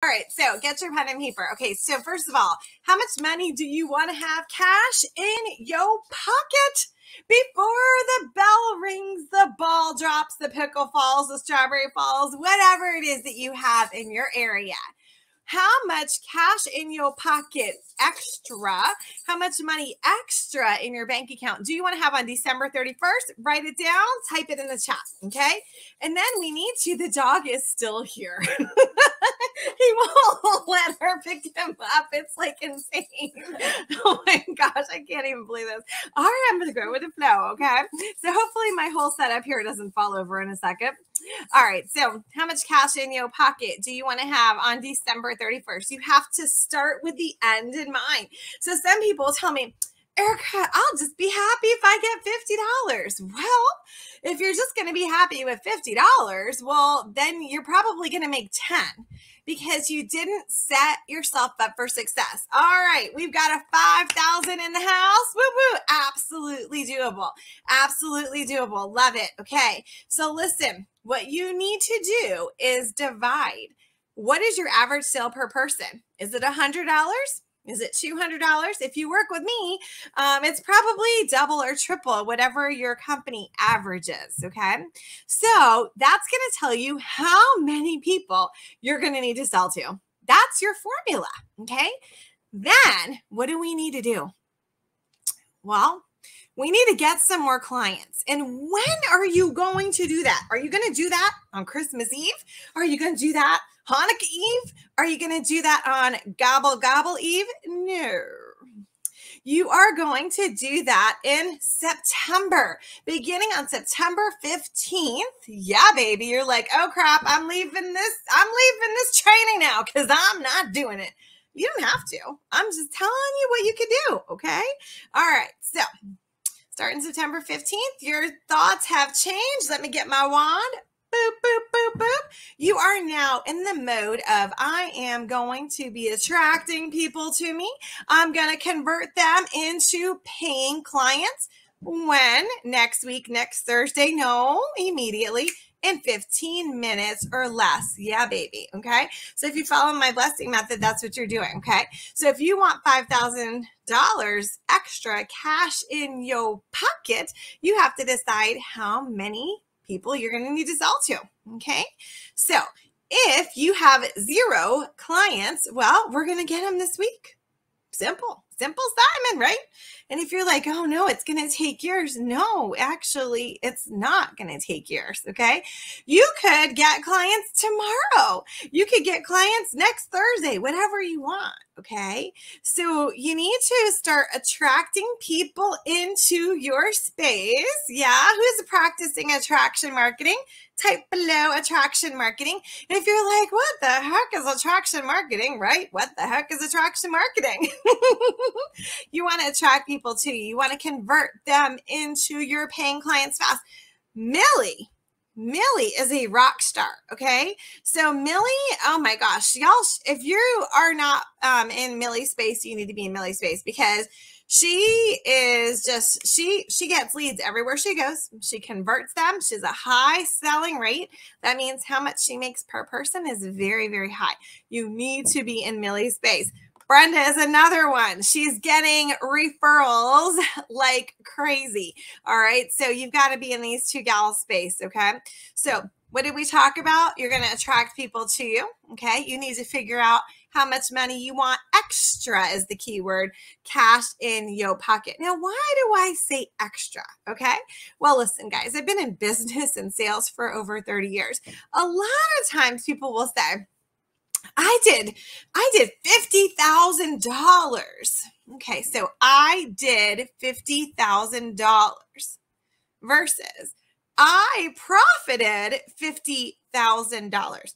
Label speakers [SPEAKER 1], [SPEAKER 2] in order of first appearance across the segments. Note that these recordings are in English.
[SPEAKER 1] right, so get your pen and paper. Okay, so first of all, how much money do you want to have cash in your pocket before the bell rings, the ball drops, the pickle falls, the strawberry falls, whatever it is that you have in your area? How much cash in your pocket extra? How much money extra in your bank account do you want to have on December 31st? Write it down, type it in the chat, okay? And then we need to, the dog is still here. He won't let her pick him up. It's like insane. Oh my gosh, I can't even believe this. All right, I'm going to go with the flow, okay? So hopefully my whole setup here doesn't fall over in a second. All right, so how much cash in your pocket do you want to have on December 31st? You have to start with the end in mind. So some people tell me, Erica, I'll just be happy if I get $50. Well, if you're just going to be happy with $50, well, then you're probably going to make 10 because you didn't set yourself up for success. All right, we've got a 5,000 in the house. Woo woo, absolutely doable. Absolutely doable. Love it. Okay, so listen, what you need to do is divide. What is your average sale per person? Is it $100? Is it $200? If you work with me, it's probably double or triple whatever your company averages, okay? So that's going to tell you how many people you're going to need to sell to. That's your formula, okay? Then what do we need to do? Well, we need to get some more clients. And when are you going to do that? Are you going to do that on Christmas Eve? Are you going to do that Hanukkah Eve? Are you going to do that on Gobble Gobble Eve? No. You are going to do that in September, beginning on September 15th. Yeah, baby. You're like, oh crap, I'm leaving this training now because I'm not doing it. You don't have to. I'm just telling you what you can do, okay? All right, so starting September 15th, your thoughts have changed. Let me get my wand. Boop, boop, boop, boop. You are now in the mode of I am going to be attracting people to me. I'm going to convert them into paying clients. When? Next week, next Thursday? No, immediately. In 15 minutes or less. Yeah, baby. Okay. So if you follow my blessing method, that's what you're doing. Okay. So if you want $5,000 extra cash in your pocket, you have to decide how many people you're going to need to sell to. Okay. So if you have 0 clients, well, we're going to get them this week. Simple Simon, right? And if you're like, oh no, it's going to take years. No, actually, it's not going to take years. Okay. You could get clients tomorrow. You could get clients next Thursday, whatever you want. Okay. So you need to start attracting people into your space. Yeah. Who's practicing attraction marketing? Type below attraction marketing. And if you're like, what the heck is attraction marketing, right? What the heck is attraction marketing? You want to attract people to you. You want to convert them into your paying clients fast. Millie is a rock star. Okay. So Millie, oh my gosh, y'all, if you are not in Millie's space, you need to be in Millie's space because she is just, she gets leads everywhere she goes. She converts them. She's a high selling rate. That means how much she makes per person is very, very high. You need to be in Millie's space. Brenda is another one. She's getting referrals like crazy. All right. So you've got to be in these two gals space. Okay. So what did we talk about? You're going to attract people to you. Okay. You need to figure out how much money you want. Extra is the key word. Cash in your pocket. Now, why do I say extra? Okay. Well, listen, guys, I've been in business and sales for over 30 years. A lot of times people will say, I did $50,000. Okay, so I did $50,000 versus I profited $50,000.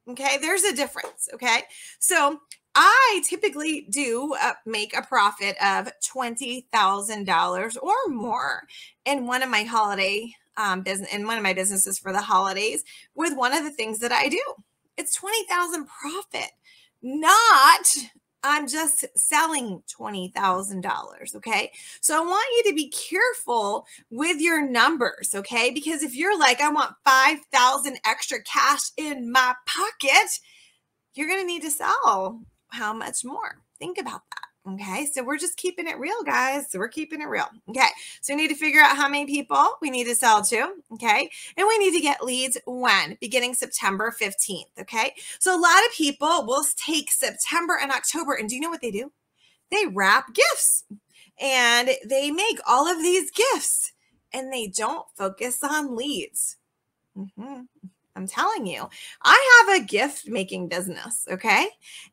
[SPEAKER 1] Okay, there's a difference. Okay, so I typically do make a profit of $20,000 or more in one of my holiday in one of my businesses for the holidays with one of the things that I do. It's 20,000 profit, not I'm just selling $20,000. Okay. So I want you to be careful with your numbers. Okay. Because if you're like, I want 5,000 extra cash in my pocket, you're going to need to sell how much more? Think about that. Okay, so we're just keeping it real, guys. So we're keeping it real. Okay, so we need to figure out how many people we need to sell to. Okay, and we need to get leads when? Beginning September 15th. Okay, so a lot of people will take September and October, and do you know what they do? They wrap gifts and they make all of these gifts and they don't focus on leads. I'm telling you, I have a gift making business. Okay.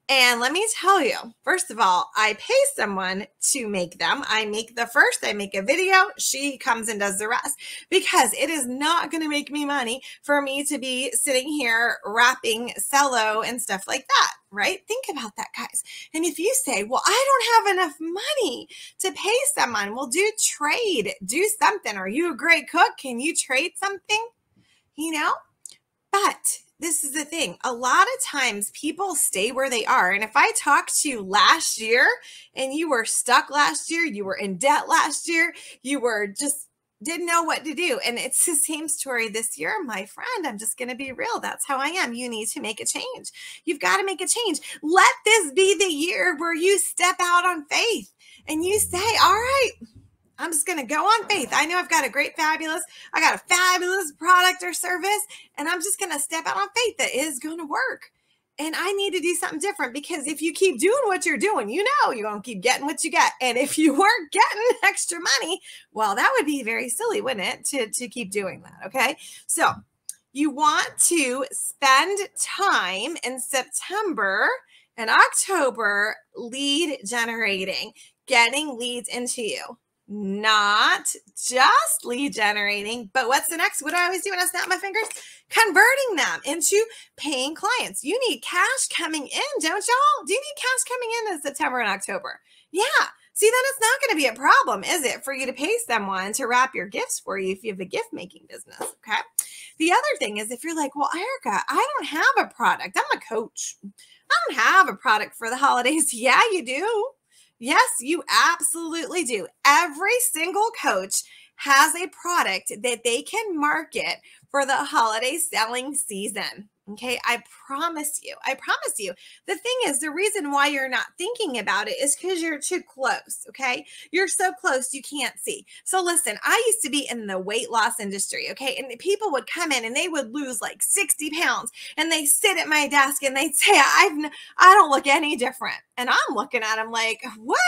[SPEAKER 1] And let me tell you, first of all, I pay someone to make them. I make the first, I make a video. She comes and does the rest because it is not going to make me money for me to be sitting here wrapping cello and stuff like that. Right? Think about that, guys. And if you say, well, I don't have enough money to pay someone, well, trade, do something. Are you a great cook? Can you trade something? But this is the thing. A lot of times people stay where they are. And if I talked to you last year and you were stuck last year, you were in debt last year, you were just didn't know what to do. And it's the same story this year, my friend. I'm just going to be real. That's how I am. You need to make a change. You've got to make a change. Let this be the year where you step out on faith and you say, all right, I'm just going to go on faith. I know I got a fabulous product or service, and I'm just going to step out on faith that is going to work. And I need to do something different because if you keep doing what you're doing, you're going to keep getting what you get. And if you weren't getting extra money, well, that would be very silly, wouldn't it, to keep doing that. Okay. So you want to spend time in September and October lead generating, getting leads into you. Not just lead generating, but what's the next? What do I always do when I snap my fingers? Converting them into paying clients. You need cash coming in, don't y'all? Do you need cash coming in September and October? Yeah. See, then it's not going to be a problem, is it, for you to pay someone to wrap your gifts for you if you have a gift making business, okay? The other thing is if you're like, well, Erica, I don't have a product. I'm a coach. I don't have a product for the holidays. Yeah, you do. Yes, you absolutely do. Every single coach has a product that they can market for the holiday selling season. Okay, I promise you. The thing is, the reason why you're not thinking about it is because you're too close. Okay, you're so close you can't see. So listen, I used to be in the weight loss industry. Okay, and people would come in and they would lose like 60 pounds, and they sit at my desk and they'd say, I don't look any different. And I'm looking at them like, what?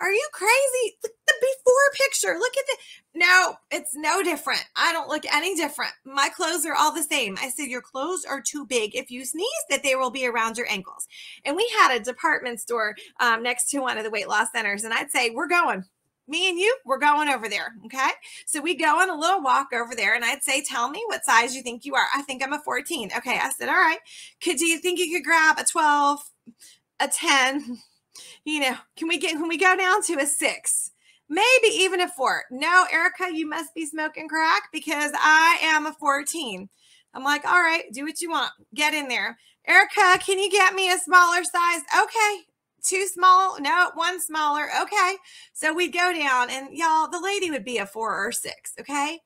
[SPEAKER 1] Are you crazy? Look at the before picture. Look at the. No, it's no different. I don't look any different. My clothes are all the same. I said, your clothes are too big. If you sneeze, that they will be around your ankles. And we had a department store next to one of the weight loss centers. And I'd say, we're going. Me and you, we're going over there. Okay. So we go on a little walk over there and I'd say, tell me what size you think you are. I think I'm a 14. Okay. I said, all right. Do you think you could grab a 12, a 10? Can we go down to a 6? Maybe even a 4. No, Erica, you must be smoking crack because I am a 14. I'm like, all right, do what you want. Get in there. Erica, can you get me a smaller size? Okay. 2 small? No, 1 smaller. Okay. So we'd go down and y'all, the lady would be a 4 or 6. Okay.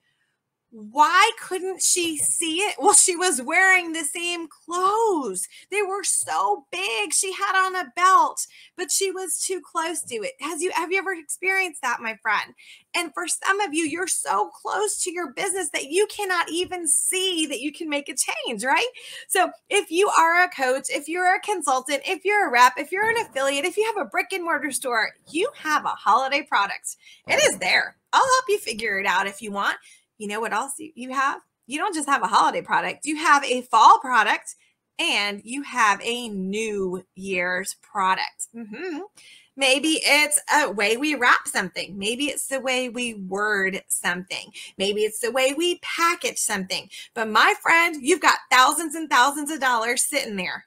[SPEAKER 1] Why couldn't she see it? Well, she was wearing the same clothes. They were so big. She had on a belt, but she was too close to it. Have you ever experienced that, my friend? And for some of you, you're so close to your business that you cannot even see that you can make a change, right? So if you are a coach, if you're a consultant, if you're a rep, if you're an affiliate, if you have a brick and mortar store, you have a holiday product. It is there. I'll help you figure it out if you want. You know what else you have? You don't just have a holiday product. You have a fall product and you have a New Year's product. Maybe it's a way we wrap something. Maybe it's the way we word something. Maybe it's the way we package something. But my friend, you've got thousands and thousands of dollars sitting there.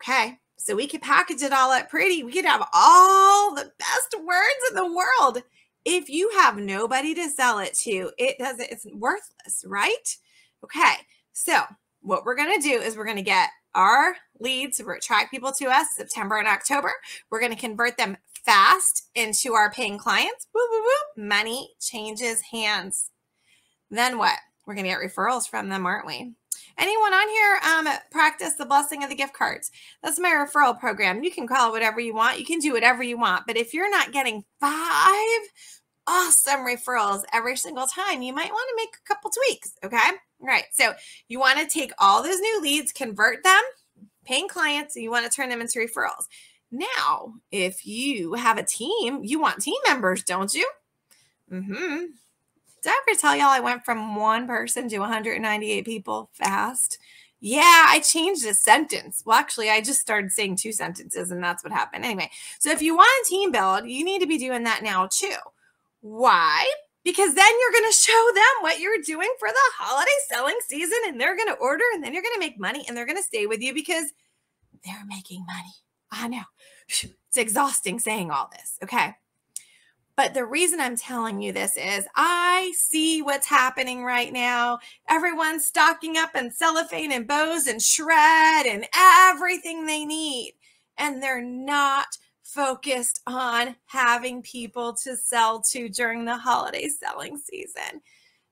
[SPEAKER 1] Okay. So we could package it all up pretty. We could have all the best words in the world. If you have nobody to sell it to, it's worthless, right? Okay. So what we're going to do is we're going to get our leads, we're attract people to us September and October. We're going to convert them fast into our paying clients. Woo, woo, woo. Money changes hands. Then what? We're going to get referrals from them, aren't we? Anyone on here practice the blessing of the gift cards? That's my referral program. You can call it whatever you want. You can do whatever you want. But if you're not getting 5 awesome referrals every single time, you might want to make a couple tweaks. Okay. All right. So you want to take all those new leads, convert them, paying clients, and you want to turn them into referrals. Now, if you have a team, you want team members, don't you? Mm-hmm. Did I ever tell y'all I went from 1 person to 198 people fast? Yeah, I changed a sentence. Well, actually, I just started saying 2 sentences, and that's what happened. Anyway, so if you want a team build, you need to be doing that now too. Why? Because then you're going to show them what you're doing for the holiday selling season, and they're going to order, and then you're going to make money, and they're going to stay with you because they're making money. I know. It's exhausting saying all this, okay? But the reason I'm telling you this is I see what's happening right now. Everyone's stocking up in cellophane and bows and shred and everything they need. And they're not focused on having people to sell to during the holiday selling season.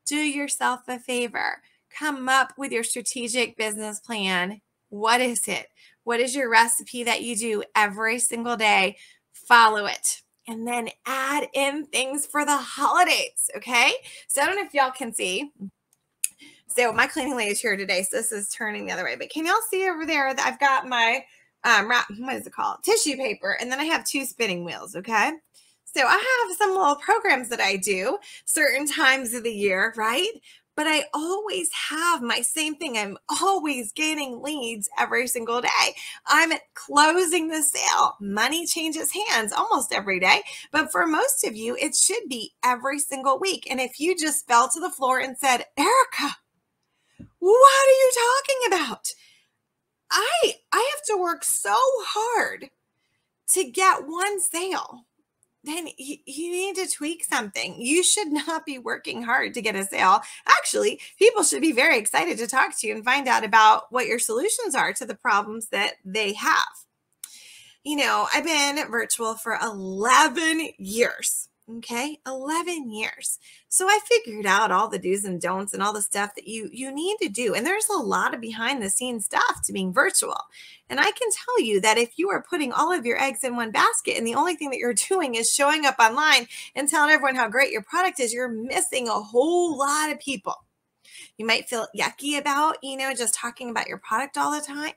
[SPEAKER 1] Do yourself a favor. Come up with your strategic business plan. What is it? What is your recipe that you do every single day? Follow it. And then add in things for the holidays, okay? So I don't know if y'all can see. So my cleaning lady is here today, so this is turning the other way. But can y'all see over there that I've got my, what is it called? Tissue paper, and then I have 2 spinning wheels, okay? So I have some little programs that I do certain times of the year, right? But I always have my same thing. I'm always gaining leads every single day. I'm closing the sale. Money changes hands almost every day. But for most of you, it should be every single week. And if you just fell to the floor and said, Erika, what are you talking about? I have to work so hard to get 1 sale. Then you need to tweak something. You should not be working hard to get a sale. Actually, people should be very excited to talk to you and find out about what your solutions are to the problems that they have. You know, I've been virtual for 11 years. Okay, 11 years. So I figured out all the do's and don'ts and all the stuff that you need to do. And there's a lot of behind the scenes stuff to being virtual. And I can tell you that if you are putting all of your eggs in one basket and the only thing that you're doing is showing up online and telling everyone how great your product is, you're missing a whole lot of people. You might feel yucky about, just talking about your product all the time.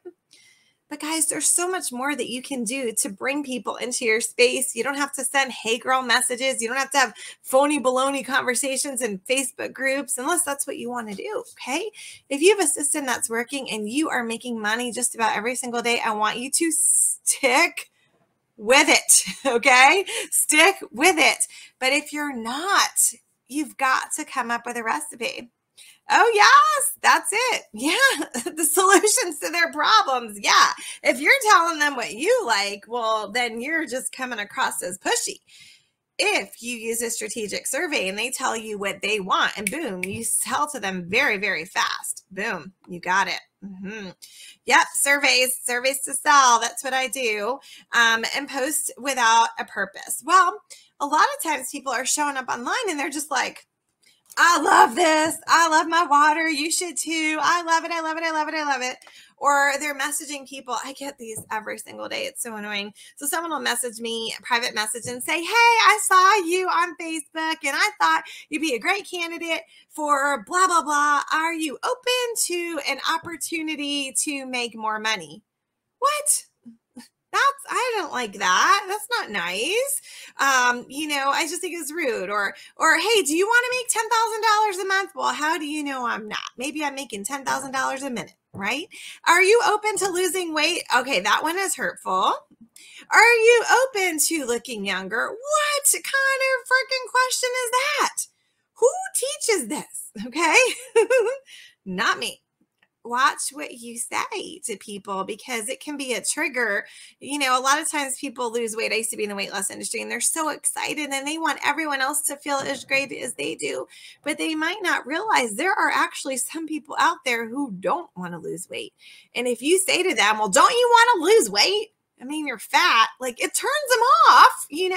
[SPEAKER 1] But guys, there's so much more that you can do to bring people into your space. You don't have to send hey girl messages. You don't have to have phony baloney conversations in Facebook groups unless that's what you want to do, okay? If you have a system that's working and you are making money just about every single day, I want you to stick with it, okay? Stick with it. But if you're not, you've got to come up with a recipe. Oh, yes, that's it. Yeah, the solutions to their problems. Yeah, if you're telling them what you like, well, then you're just coming across as pushy. If you use a strategic survey and they tell you what they want and boom, you sell to them very, very fast. Boom, you got it. Yep, surveys to sell. That's what I do. And post without a purpose. Well, a lot of times people are showing up online and they're just like, I love this. I love my water. You should too. I love it. I love it. I love it. I love it. Or they're messaging people. I get these every single day. It's so annoying. So someone will message me, a private message, and say, hey, I saw you on Facebook and I thought you'd be a great candidate for blah, blah, blah. Are you open to an opportunity to make more money? What? I don't like that. That's not nice. I just think it's rude. Or, hey, do you want to make $10,000 a month? Well, how do you know I'm not? Maybe I'm making $10,000 a minute, right? Are you open to losing weight? Okay, that one is hurtful. Are you open to looking younger? What kind of freaking question is that? Who teaches this? Okay, not me. Watch what you say to people because it can be a trigger. A lot of times people lose weight. I used to be in the weight loss industry and they're so excited and they want everyone else to feel as great as they do. But they might not realize there are actually some people out there who don't want to lose weight. And if you say to them, well, don't you want to lose weight? I mean, you're fat. Like it turns them off, and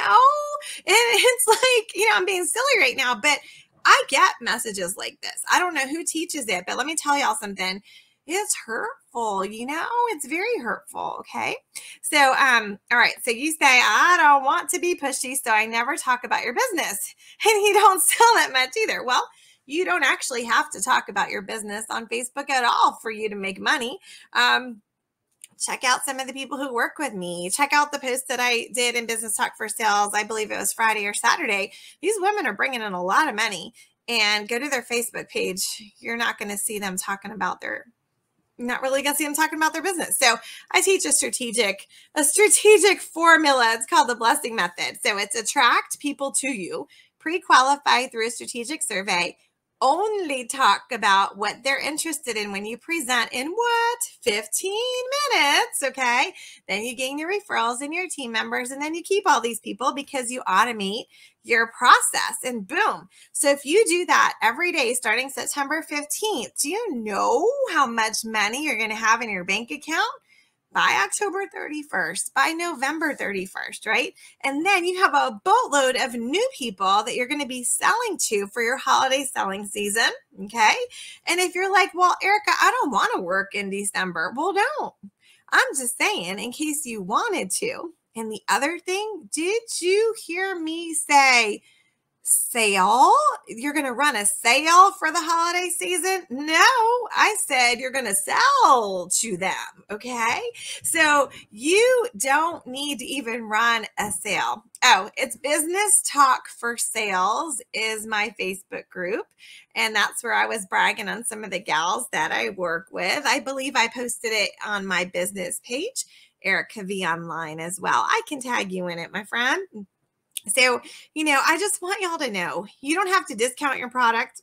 [SPEAKER 1] it's like, I'm being silly right now, but I get messages like this. I don't know who teaches it, but let me tell y'all something. It's hurtful, it's very hurtful. Okay. So, all right. So you say, I don't want to be pushy, so I never talk about your business. And you don't sell that much either. Well, you don't actually have to talk about your business on Facebook at all for you to make money. Check out some of the people who work with me. Check out the post that I did in Business Talk for Sales. I believe it was Friday or Saturday. These women are bringing in a lot of money. And go to their Facebook page. You're not going to see them talking about not really going to see them talking about their business. So I teach a strategic formula. It's called the blessing method. So it's attract people to you, pre-qualify through a strategic survey, only talk about what they're interested in when you present in 15 minutes. Okay. Then you gain your referrals and your team members, and then you keep all these people because you automate your process, and boom. So if you do that every day starting September 15th, do you know how much money you're going to have in your bank account by October 31st, by November 31st, right? And then you have a boatload of new people that you're going to be selling to for your holiday selling season, okay? And if you're like, well, Erika, I don't want to work in December. Well, don't. I'm just saying in case you wanted to. And the other thing, did you hear me say sale? You're going to run a sale for the holiday season? No, I said you're going to sell to them. Okay. So you don't need to even run a sale. Oh, it's Business Talk for Sales is my Facebook group. And that's where I was bragging on some of the gals that I work with. I believe I posted it on my business page, Erika V online as well. I can tag you in it, my friend. So, I just want y'all to know you don't have to discount your product,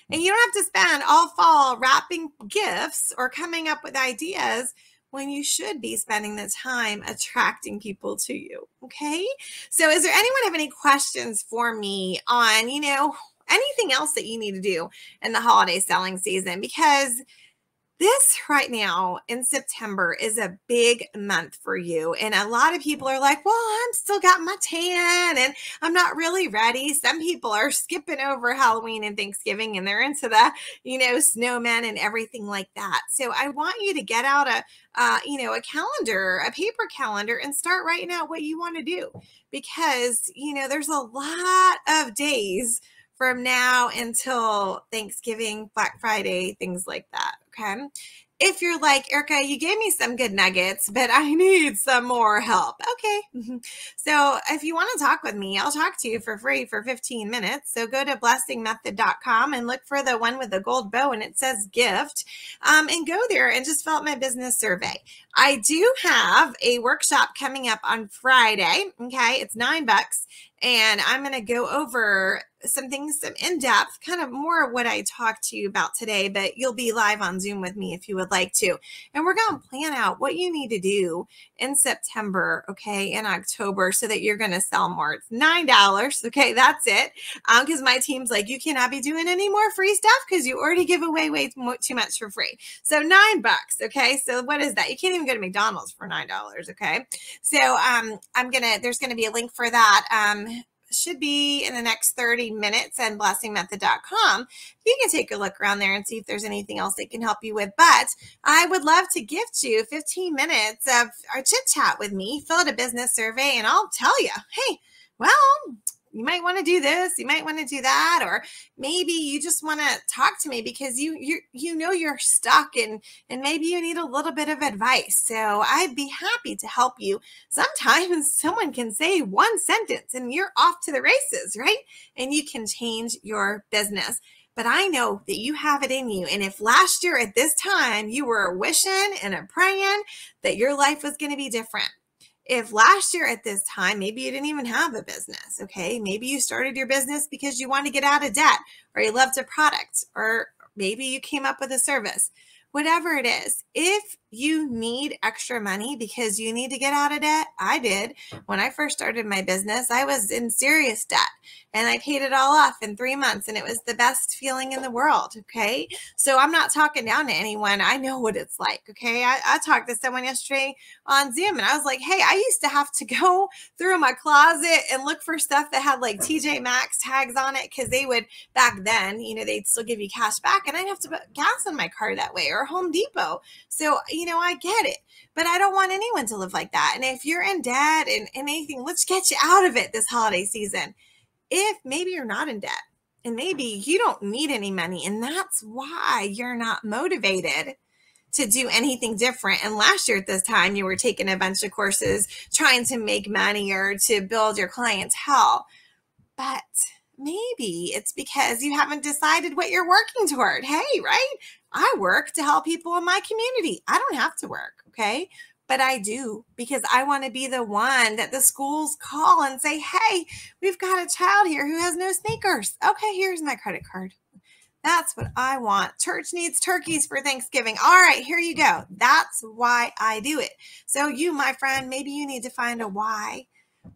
[SPEAKER 1] and you don't have to spend all fall wrapping gifts or coming up with ideas when you should be spending the time attracting people to you. Okay. So is there anyone have any questions for me on, anything else that you need to do in the holiday selling season? Because this right now in September is a big month for you. And a lot of people are like, well, I'm still got my tan and I'm not really ready. Some people are skipping over Halloween and Thanksgiving and they're into the, snowmen and everything like that. So I want you to get out a calendar, a paper calendar, and start writing out what you want to do, because, there's a lot of days from now until Thanksgiving, Black Friday, things like that. Okay. If you're like, Erika, you gave me some good nuggets, but I need some more help. Okay. So if you want to talk with me, I'll talk to you for free for 15 minutes. So go to blessingmethod.com and look for the one with the gold bow and it says gift, and go there and just fill out my business survey. I do have a workshop coming up on Friday. Okay. It's $9. And I'm going to go over some things, some in-depth, kind of more of what I talked to you about today, but you'll be live on Zoom with me if you would like to. And we're going to plan out what you need to do in September, okay, in October, so that you're going to sell more. It's $9, okay, that's it. Because my team's like, you cannot be doing any more free stuff because you already give away way too much for free. So $9, okay? So what is that? You can't even go to McDonald's for $9, okay? So there's going to be a link for that. Should be in the next 30 minutes and blessingmethod.com. You can take a look around there and see if there's anything else they can help you with. But I would love to gift you 15 minutes of our chit chat with me, fill out a business survey, and I'll tell you, hey, well, you might want to do this, you might want to do that, or maybe you just want to talk to me because you're stuck and maybe you need a little bit of advice. So I'd be happy to help you. Sometimes someone can say one sentence and you're off to the races, right? And you can change your business. But I know that you have it in you. And if last year at this time you were wishing and praying that your life was going to be different, if last year at this time, maybe you didn't even have a business, okay? Maybe you started your business because you want to get out of debt, or you loved a product, or maybe you came up with a service. Whatever it is, if you need extra money because you need to get out of debt. I did. When I first started my business, I was in serious debt and I paid it all off in 3 months and it was the best feeling in the world. Okay. So I'm not talking down to anyone. I know what it's like. Okay. I talked to someone yesterday on Zoom and I was like, hey, I used to have to go through my closet and look for stuff that had like TJ Maxx tags on it because they would, back then, they'd still give you cash back and I'd have to put gas in my car that way, or Home Depot. So, I get it, but I don't want anyone to live like that. And if you're in debt and anything, let's get you out of it this holiday season. If maybe you're not in debt and maybe you don't need any money and that's why you're not motivated to do anything different. And last year at this time, you were taking a bunch of courses trying to make money or to build your clientele. But maybe it's because you haven't decided what you're working toward. Hey, right? I work to help people in my community. I don't have to work, okay? But I do because I want to be the one that the schools call and say, hey, we've got a child here who has no sneakers. Okay, here's my credit card. That's what I want. Church needs turkeys for Thanksgiving. All right, here you go. That's why I do it. So you, my friend, maybe you need to find a why.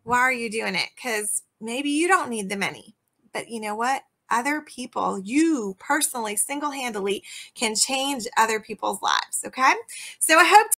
[SPEAKER 1] Why are you doing it? Because maybe you don't need the money. But you know what? Other people, you personally, single-handedly can change other people's lives, okay? So I hope